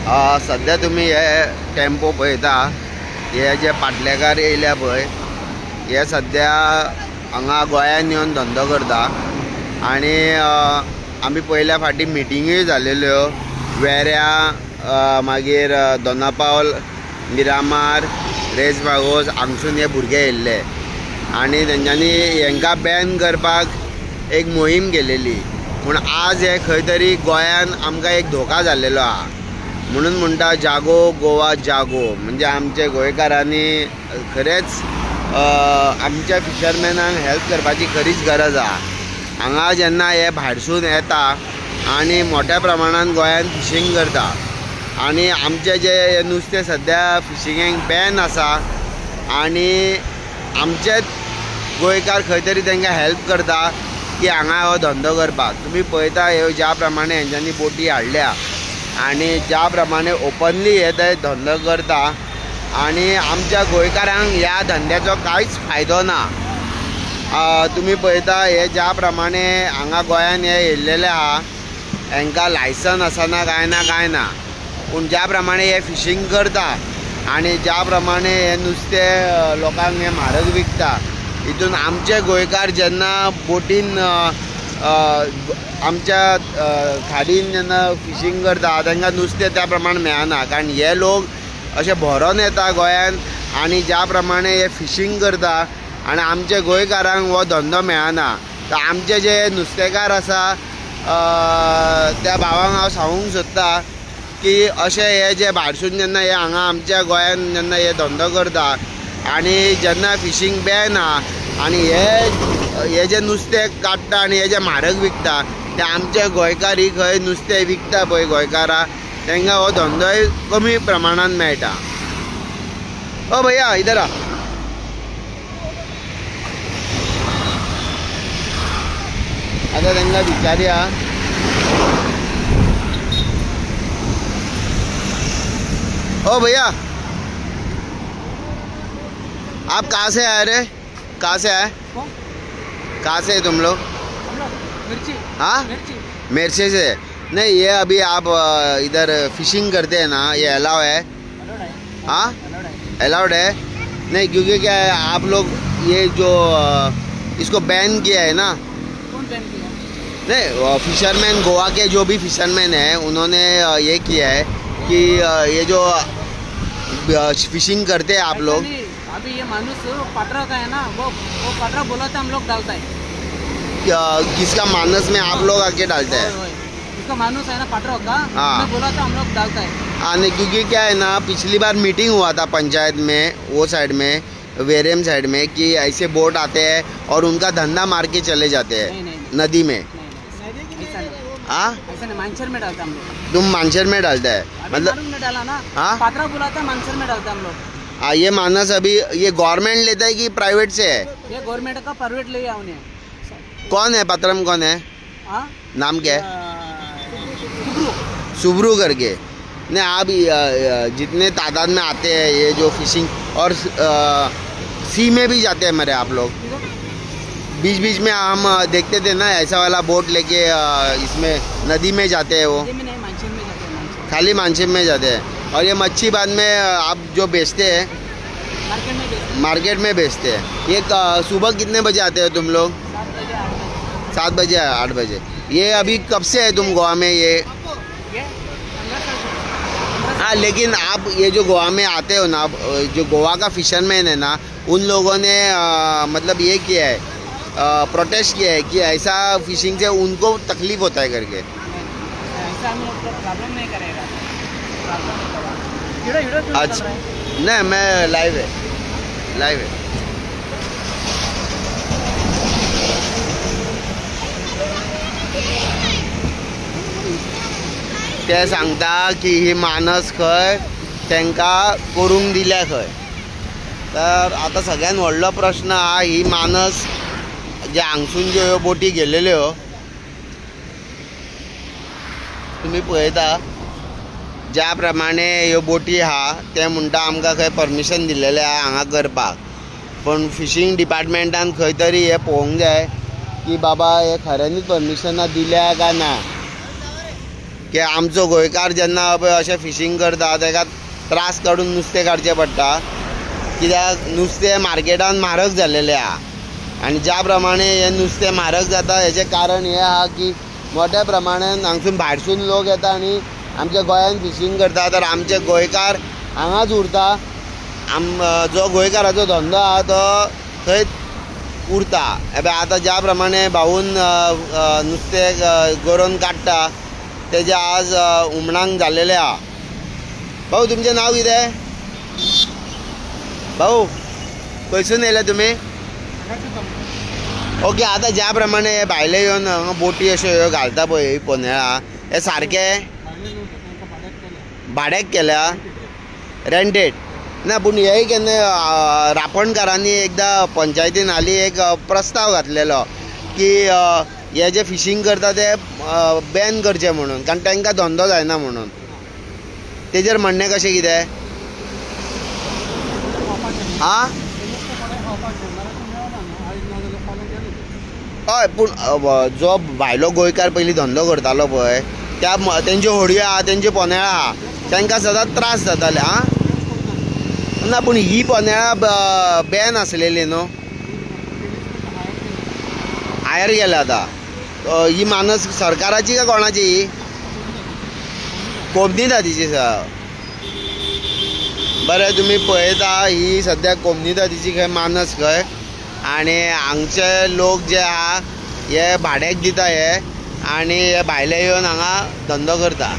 सध्या तुम्ही हे टेम्पो पळयता, हे जे पाटलेकार येयल्या पळय, हे सध्या हांगा गोंयांत येवन धंदो करता आनी आमी पयल्या फाटी मिटिंगूय जालेल्यो वेऱ्या, मागीर दोनापावल, मिरामार, रेज मागोस हांगसून हे भुरगे येयल्ले आनी तेंच्यांनी हेंकां बॅन करपाक एक मोहीम केलेली. पूण आज हे खंय तरी गोंयान आमकां एक धोका जाल्लेलो आहा. म्हणून म्हणटा जागो गोवा जागो, म्हणजे आमचे गोंयकारांनी खरेंच आमच्या फिशरमॅनांक हेल्प करपाची खरीच गरज आहा. हांगा जेन्ना हे भायरसून येता आनी मोठ्या प्रमाणान गोंयान फिशींग करता आनी आमचे जे नुस्तें सद्या फिशिंगेक बॅन आसा आनी आमचेच गोंयकार खंय तरी तांकां हेल्प करता की हांगा हो धंदो करपाक. तुमी पळयता ह्यो ज्या प्रमाणे हेंच्यांनी बोटी हाडल्या आनी ज्या प्रमाणे ओपनली हे थंय धंदो करता आनी आमच्या गोंयकारांक ह्या धंद्याचो कांयच फायदो ना. तुमी पळयता हे ज्या प्रमाणे हांगा गोंयान हे येयल्लेले आहा, हांकां लायसन आसना कांय ना, पूण ज्या प्रमाणे हे फिशींग करता आनी ज्या प्रमाणे हे नुस्तें लोकांक हे म्हारग विकता, हितून आमचे गोंयकार जेन्ना बोटीन आमच्या खाडीन जेन्ना फिशींग करता तांकां नुस्तें त्या प्रमाणे मेळना. कारण हे लोक अशे भरोन येता गोंयान आनी ज्या प्रमाणे हे फिशींग करता आनी आमचे गोंयकारांक हो धंदो मेळना. तर आमचे जे नुस्तेकार आसा त्या भावांक हांव सांगूंक सोदता की अशे हे जे भायरसून जेन्ना हे हांगा आमच्या गोंयान जेन्ना हे धंदो करता आनी जेन्ना फिशींग बॅन आहा आनी हे जे नुस्तें काडटा आनी हे जे म्हारग विकता ते आमचे गोंयकार ही खंय नुस्तें विकता पळय गोंयकारां, तांकां हो धंदोय कमी प्रमाणान मेळटा. ओ भैया इधर आ. आतां तांकां विचारया. ओ भैया, आप कहाँ से आए रे? कहाँ से आए? कहाँ से तुम लोग? मिर्ची. हाँ, मिर्ची से. नहीं, ये अभी आप इधर फिशिंग करते हैं ना, ये अलाउ है? हाँ, अलाउड है. नहीं, क्योंकि क्या है, आप लोग ये जो इसको बैन किया है ना. कौन बैन किया? नहीं, फिशरमैन गोवा के जो भी फिशरमैन हैं उन्होंने ये किया है कि ये जो फिशिंग करते हैं आप लोग. अभी ये मानुस पाटरा का है ना, वो पाटरा बोला था हम लोग डालता है. किसका मानस में आप लोग आके डालते हैं? इसका मानुस है ना पाटरा का, हाँ, बोला था हम लोग डालता है. हाँ, नहीं, क्योंकि क्या है ना, पिछली बार मीटिंग हुआ था पंचायत में, वो साइड में वेरेम साइड में, कि ऐसे बोट आते हैं और उनका धंधा मार के चले जाते हैं नदी में. हाँ, ऐसा नहीं, मानसर में डालता हम लोग. तुम मानसर में डालता है मतलब? में डाला ना. हाँ, पाटरा बोला था मानसर में डालता हम लोग. हाँ, ये मानस अभी ये गवर्नमेंट लेता है कि प्राइवेट से है? ये गवर्नमेंट का प्राइवेट ले आओ ने. कौन है पत्रम, कौन है? हाँ, नाम क्या है? सुब्रू करके. नहीं, आप जितने तादाद में आते हैं ये जो फिशिंग और सी में भी जाते हैं मेरे आप लोग? बीच बीच में हम देखते थे ना ऐसा वाला बोट लेके इसमें नदी में जाते हैं, वो खाली मानसिम में जाते हैं. और ये मच्छी बाद में आप जो बेचते हैं मार्केट में बेचते हैं. ये सुबह कितने बजे आते हो तुम लोग? 7 बजे 8 बजे. ये अभी कब से है तुम गोवा में? ये हाँ, लेकिन आप ये जो गोवा में आते हो ना, जो गोवा का फिशरमैन है ना, उन लोगों ने मतलब ये किया है, प्रोटेस्ट किया है कि ऐसा फिशिंग से उनको तकलीफ होता है करके. ऐसा हम लोग प्रॉब्लम नहीं करेगा. अच्छा, नहीं, मैं लाइव है. ते सांगता की ही मानस खंय तांकां करूंक दिल्या खंय. तर आता सगळ्यात व्हडलो प्रश्न हा, ही मानस जे हांगसून ज्यो ह्यो बोटी गेलेल्यो तुम्ही पळयता, ज्या प्रमाणे ह्यो बोटी आहा ते म्हणटा आमकां खंय परमिशन दिलेलें आहा हांगा करपाक. पण फिशींग डिपार्टमेंटान खंय तरी हे पळोवंक जाय की बाबा हे खऱ्यांनीच परमिशनां दिल्या काय ना. की आमचो गोंयकार जेन्ना पळय अशें फिशींग करता ताका त्रास काडून नुस्तें काडचें पडटा, कित्याक नुस्तें मार्केटान म्हारग जाल्लेलें आहा. आनी ज्या प्रमाणे हें नुस्तें म्हारग जाता हेचें कारण हें आहा की मोठ्या प्रमाणान हांगसून भायरसून लोक येता आनी आमच्या गोंयांत फिशींग करता, तर आमचे गोंयकार हांगाच उरता. जो गोंयकाराचो धंदो आहा तो थंय उरता. आतां ज्या प्रमाणे भाऊन नुस्तें गरोवन काडटा तेजें आज हुमणाक जाल्लेलें आहा. भाऊ तुमचें नांव कितें? भाऊ खंयसून येयले तुमी? ओके. आतां ज्या प्रमाणे हे भायले येवन हांगा बोटी अश्यो ह्यो घालता पळय पोनेळा, हे सारकें भाड्याक केल्या? रेंटेड ना, पूण हेय केन्ना रापणकारांनी एकदां पंचायतीन हालीं एक प्रस्ताव घातलेलो की हे जे फिशींग करता ते बॅन करचे म्हणून, कारण तांकां धंदो जायना म्हणून. तेजेर म्हणणें कशें कितें? आं हय, पूण जो भायलो गोंयकार पयलीं धंदो करतालो पळय त्या तेंच्यो होडयो आहा, तेंच्यो पोनेळां आहा, तांकां सदांच त्रास जाताले. आं ना, पूण ही पोनेळां बॅन आसलेली न्हू, हायर गेल्या आतां. ही मानस सरकाराची काय कोणाची? ही कोंकणी जातीची. बरें, तुमी पळयता ही सद्या कोंकणी जातीची खंय मानस खंय, आनी हांगचे लोक जे आहा हे भाड्याक दिता हे, आनी हे भायले येवन हांगा धंदो करता.